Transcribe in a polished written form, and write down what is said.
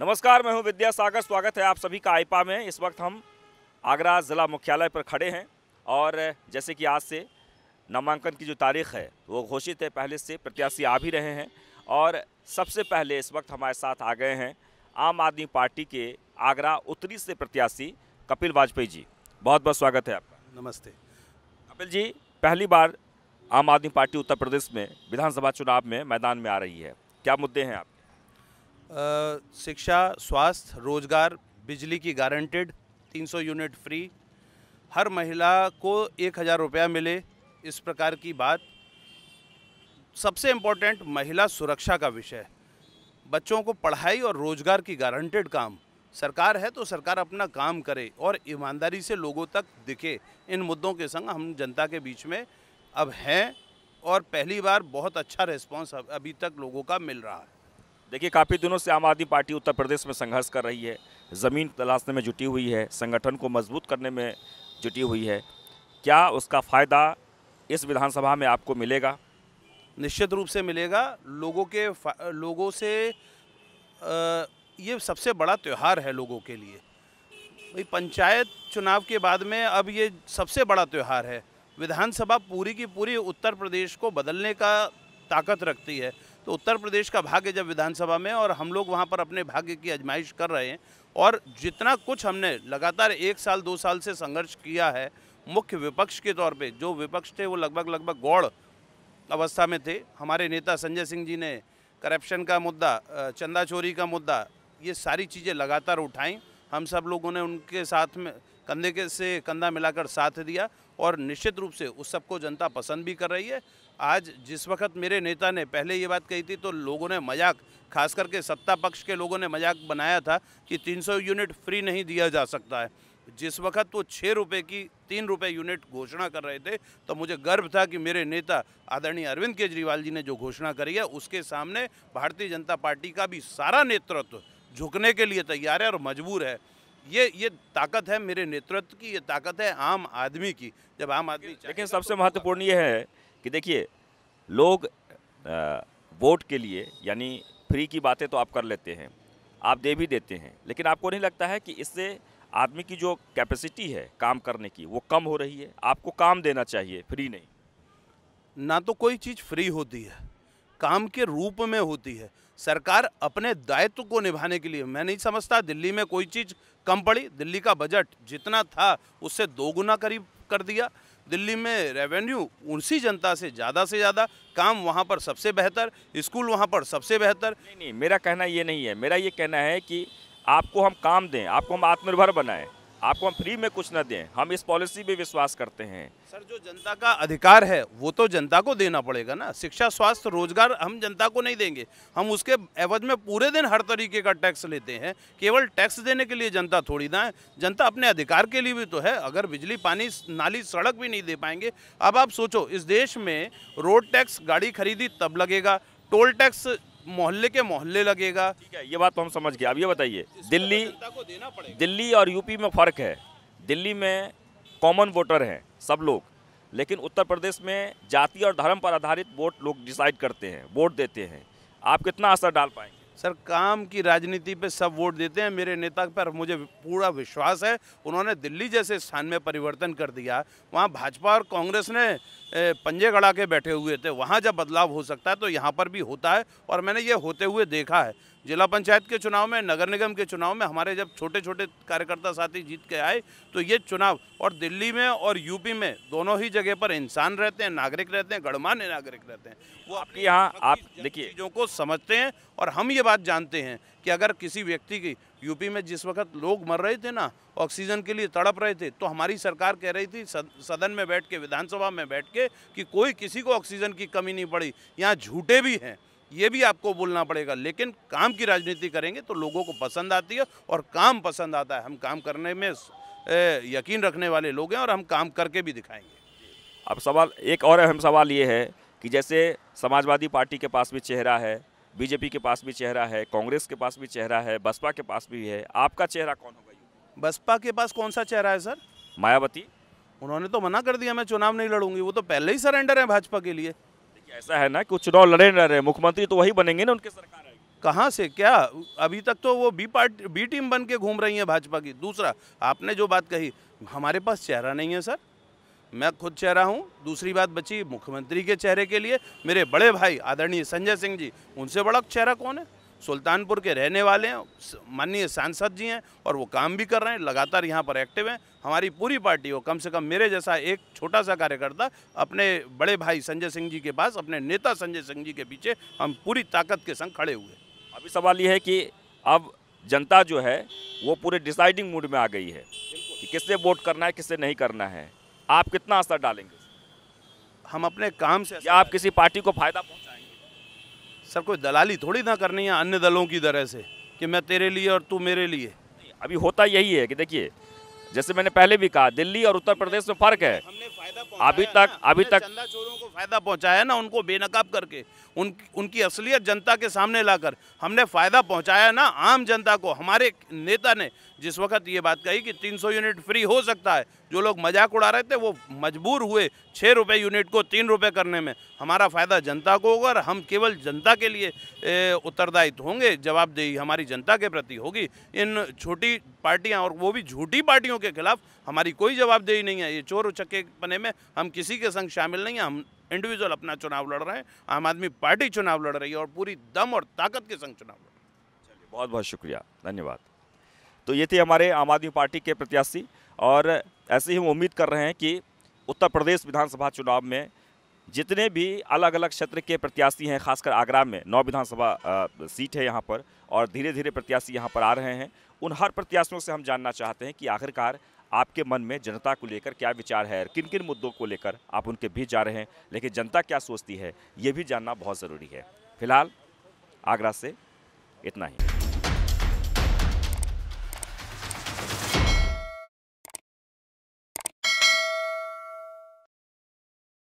नमस्कार, मैं हूं विद्यासागर। स्वागत है आप सभी का आईपा में। इस वक्त हम आगरा ज़िला मुख्यालय पर खड़े हैं और जैसे कि आज से नामांकन की जो तारीख है वो घोषित है, पहले से प्रत्याशी आ भी रहे हैं और सबसे पहले इस वक्त हमारे साथ आ गए हैं आम आदमी पार्टी के आगरा उत्तरी से प्रत्याशी कपिल वाजपेयी जी। बहुत बहुत स्वागत है आपका। नमस्ते। कपिल जी, पहली बार आम आदमी पार्टी उत्तर प्रदेश में विधानसभा चुनाव में मैदान में आ रही है, क्या मुद्दे हैं आपके? शिक्षा, स्वास्थ्य, रोजगार, बिजली की गारंटेड 300 यूनिट फ्री, हर महिला को 1000 रुपया मिले, इस प्रकार की बात। सबसे इम्पोर्टेंट महिला सुरक्षा का विषय, बच्चों को पढ़ाई और रोजगार की गारंटेड काम। सरकार है तो सरकार अपना काम करे और ईमानदारी से लोगों तक दिखे। इन मुद्दों के संग हम जनता के बीच में अब हैं और पहली बार बहुत अच्छा रिस्पांस अभी तक लोगों का मिल रहा है। देखिए, काफ़ी दिनों से आम आदमी पार्टी उत्तर प्रदेश में संघर्ष कर रही है, ज़मीन तलाशने में जुटी हुई है, संगठन को मजबूत करने में जुटी हुई है। क्या उसका फ़ायदा इस विधानसभा में आपको मिलेगा? निश्चित रूप से मिलेगा। लोगों से ये सबसे बड़ा त्यौहार है लोगों के लिए। भाई, पंचायत चुनाव के बाद में अब ये सबसे बड़ा त्यौहार है। विधानसभा पूरी की पूरी उत्तर प्रदेश को बदलने का ताकत रखती है। तो उत्तर प्रदेश का भाग्य जब विधानसभा में, और हम लोग वहाँ पर अपने भाग्य की आजमाइश कर रहे हैं और जितना कुछ हमने लगातार 1 साल 2 साल से संघर्ष किया है, मुख्य विपक्ष के तौर पे जो विपक्ष थे वो लगभग गौड़ अवस्था में थे। हमारे नेता संजय सिंह जी ने करप्शन का मुद्दा, चंदा चोरी का मुद्दा, ये सारी चीज़ें लगातार उठाई। हम सब लोगों ने उनके साथ में कंधे से कंधा मिलाकर साथ दिया और निश्चित रूप से उस सबको जनता पसंद भी कर रही है। आज जिस वक्त मेरे नेता ने पहले ये बात कही थी तो लोगों ने मजाक, खास करके सत्ता पक्ष के लोगों ने मजाक बनाया था कि 300 यूनिट फ्री नहीं दिया जा सकता है। जिस वक्त वो 6 रुपये की 3 रुपये यूनिट घोषणा कर रहे थे तो मुझे गर्व था कि मेरे नेता आदरणीय अरविंद केजरीवाल जी ने जो घोषणा करी है उसके सामने भारतीय जनता पार्टी का भी सारा नेतृत्व झुकने के लिए तैयार है और मजबूर है। ये ताकत है मेरे नेतृत्व की, ये ताकत है आम आदमी की। जब आम आदमी, लेकिन सबसे महत्वपूर्ण ये है कि देखिए, लोग वोट के लिए यानी फ्री की बातें तो आप कर लेते हैं, आप दे भी देते हैं, लेकिन आपको नहीं लगता है कि इससे आदमी की जो कैपेसिटी है काम करने की वो कम हो रही है? आपको काम देना चाहिए, फ्री नहीं। ना तो कोई चीज़ फ्री होती है, काम के रूप में होती है। सरकार अपने दायित्व को निभाने के लिए, मैं नहीं समझता दिल्ली में कोई चीज़ कम पड़ी। दिल्ली का बजट जितना था उससे 2 गुना करीब कर दिया। दिल्ली में रेवेन्यू उसी जनता से ज़्यादा काम वहाँ पर सबसे बेहतर, स्कूल वहाँ पर सबसे बेहतर। नहीं, मेरा कहना ये नहीं है। मेरा ये कहना है कि आपको हम काम दें, आपको हम आत्मनिर्भर बनाएं, आपको हम फ्री में कुछ न दें। हम इस पॉलिसी पे विश्वास करते हैं। सर, जो जनता का अधिकार है वो तो जनता को देना पड़ेगा ना। शिक्षा, स्वास्थ्य, रोजगार हम जनता को नहीं देंगे। हम उसके एवज में पूरे दिन हर तरीके का टैक्स लेते हैं। केवल टैक्स देने के लिए जनता थोड़ी ना है, जनता अपने अधिकार के लिए भी तो है। अगर बिजली, पानी, नाली, सड़क भी नहीं दे पाएंगे, अब आप सोचो, इस देश में रोड टैक्स गाड़ी खरीदी तब लगेगा, टोल टैक्स मोहल्ले के मोहल्ले लगेगा। ठीक है, ये बात तो हम समझ गए। अब ये बताइए, दिल्ली और यूपी में फ़र्क है। दिल्ली में कॉमन वोटर हैं सब लोग, लेकिन उत्तर प्रदेश में जाति और धर्म पर आधारित वोट लोग डिसाइड करते हैं, वोट देते हैं। आप कितना असर डाल पाएंगे? सर, काम की राजनीति पे सब वोट देते हैं। मेरे नेता पर मुझे पूरा विश्वास है। उन्होंने दिल्ली जैसे स्थान में परिवर्तन कर दिया। वहाँ भाजपा और कांग्रेस ने पंजे गड़ा के बैठे हुए थे। वहाँ जब बदलाव हो सकता है तो यहाँ पर भी होता है और मैंने ये होते हुए देखा है। जिला पंचायत के चुनाव में, नगर निगम के चुनाव में हमारे जब छोटे छोटे कार्यकर्ता साथी जीत के आए तो ये चुनाव, और दिल्ली में और यूपी में दोनों ही जगह पर इंसान रहते हैं, नागरिक रहते हैं, गणमान्य नागरिक रहते हैं। वो आपके यहाँ आप देखिए चीज़ों को समझते हैं और हम ये बात जानते हैं कि अगर किसी व्यक्ति की, यूपी में जिस वक्त लोग मर रहे थे ना, ऑक्सीजन के लिए तड़प रहे थे, तो हमारी सरकार कह रही थी सदन में बैठ के, विधानसभा में बैठ के, कि कोई किसी को ऑक्सीजन की कमी नहीं पड़ी। यहाँ झूठे भी हैं, ये भी आपको बोलना पड़ेगा, लेकिन काम की राजनीति करेंगे तो लोगों को पसंद आती है और काम पसंद आता है। हम काम करने में यकीन रखने वाले लोग हैं और हम काम करके भी दिखाएंगे। अब सवाल, एक और अहम सवाल ये है कि जैसे समाजवादी पार्टी के पास भी चेहरा है, बीजेपी के पास भी चेहरा है, कांग्रेस के पास भी चेहरा है, बसपा के पास भी है, आपका चेहरा कौन होगा? बसपा के पास कौन सा चेहरा है सर? मायावती। उन्होंने तो मना कर दिया, मैं चुनाव नहीं लड़ूंगी। वो तो पहले ही सरेंडर है भाजपा के लिए। ऐसा है ना कि चुनाव लड़े न रहे, मुख्यमंत्री तो वही बनेंगे ना, उनकी सरकार आएगी। कहाँ से क्या? अभी तक तो वो बी टीम बन के घूम रही है भाजपा की। दूसरा, आपने जो बात कही, हमारे पास चेहरा नहीं है सर, मैं खुद चेहरा हूँ। दूसरी बात बची मुख्यमंत्री के चेहरे के लिए, मेरे बड़े भाई आदरणीय संजय सिंह जी, उनसे बड़ा चेहरा कौन है? सुल्तानपुर के रहने वाले हैं, माननीय सांसद जी हैं और वो काम भी कर रहे हैं, लगातार यहाँ पर एक्टिव हैं। हमारी पूरी पार्टी हो, कम से कम मेरे जैसा एक छोटा सा कार्यकर्ता अपने बड़े भाई संजय सिंह जी के पास, अपने नेता संजय सिंह जी के पीछे हम पूरी ताकत के संग खड़े हुए। अभी सवाल ये है कि अब जनता जो है वो पूरे डिसाइडिंग मूड में आ गई है कि किससे वोट करना है, किससे नहीं करना है। आप कितना असर डालेंगे? हम अपने काम से, या आप किसी पार्टी को फायदा पहुंचाएंगे? सर कोई दलाली थोड़ी ना करनी है अन्य दलों की तरह से कि मैं तेरे लिए और तू मेरे लिए। अभी होता यही है कि देखिए, जैसे मैंने पहले भी कहा, दिल्ली और उत्तर प्रदेश में फर्क है। हमने फायदा अभी तक चंदा चोरों को फायदा पहुंचाया ना, उनको बेनकाब करके, उनकी असलियत जनता के सामने लाकर हमने फायदा पहुंचाया ना आम जनता को। हमारे नेता ने जिस वक्त ये बात कही कि 300 यूनिट फ्री हो सकता है, जो लोग मजाक उड़ा रहे थे वो मजबूर हुए 6 रुपये यूनिट को 3 रुपये करने में। हमारा फ़ायदा जनता को होगा और हम केवल जनता के लिए उत्तरदायित्व होंगे, जवाबदेही हमारी जनता के प्रति होगी। इन छोटी पार्टियां और वो भी झूठी पार्टियों के खिलाफ हमारी कोई जवाबदेही नहीं है। ये चोर उचक्के बने में हम किसी के संग शामिल नहीं हैं। हम इंडिविजुअल अपना चुनाव लड़ रहे हैं, आम आदमी पार्टी चुनाव लड़ रही है और पूरी दम और ताकत के संग चुनाव लड़ रही है। बहुत बहुत शुक्रिया, धन्यवाद। तो ये थे हमारे आम आदमी पार्टी के प्रत्याशी और ऐसे ही हम उम्मीद कर रहे हैं कि उत्तर प्रदेश विधानसभा चुनाव में जितने भी अलग अलग क्षेत्र के प्रत्याशी हैं, खासकर आगरा में 9 विधानसभा सीट है यहाँ पर और धीरे धीरे प्रत्याशी यहाँ पर आ रहे हैं। उन हर प्रत्याशियों से हम जानना चाहते हैं कि आखिरकार आपके मन में जनता को लेकर क्या विचार है, किन किन मुद्दों को लेकर आप उनके बीच जा रहे हैं, लेकिन जनता क्या सोचती है ये भी जानना बहुत ज़रूरी है। फिलहाल आगरा से इतना ही।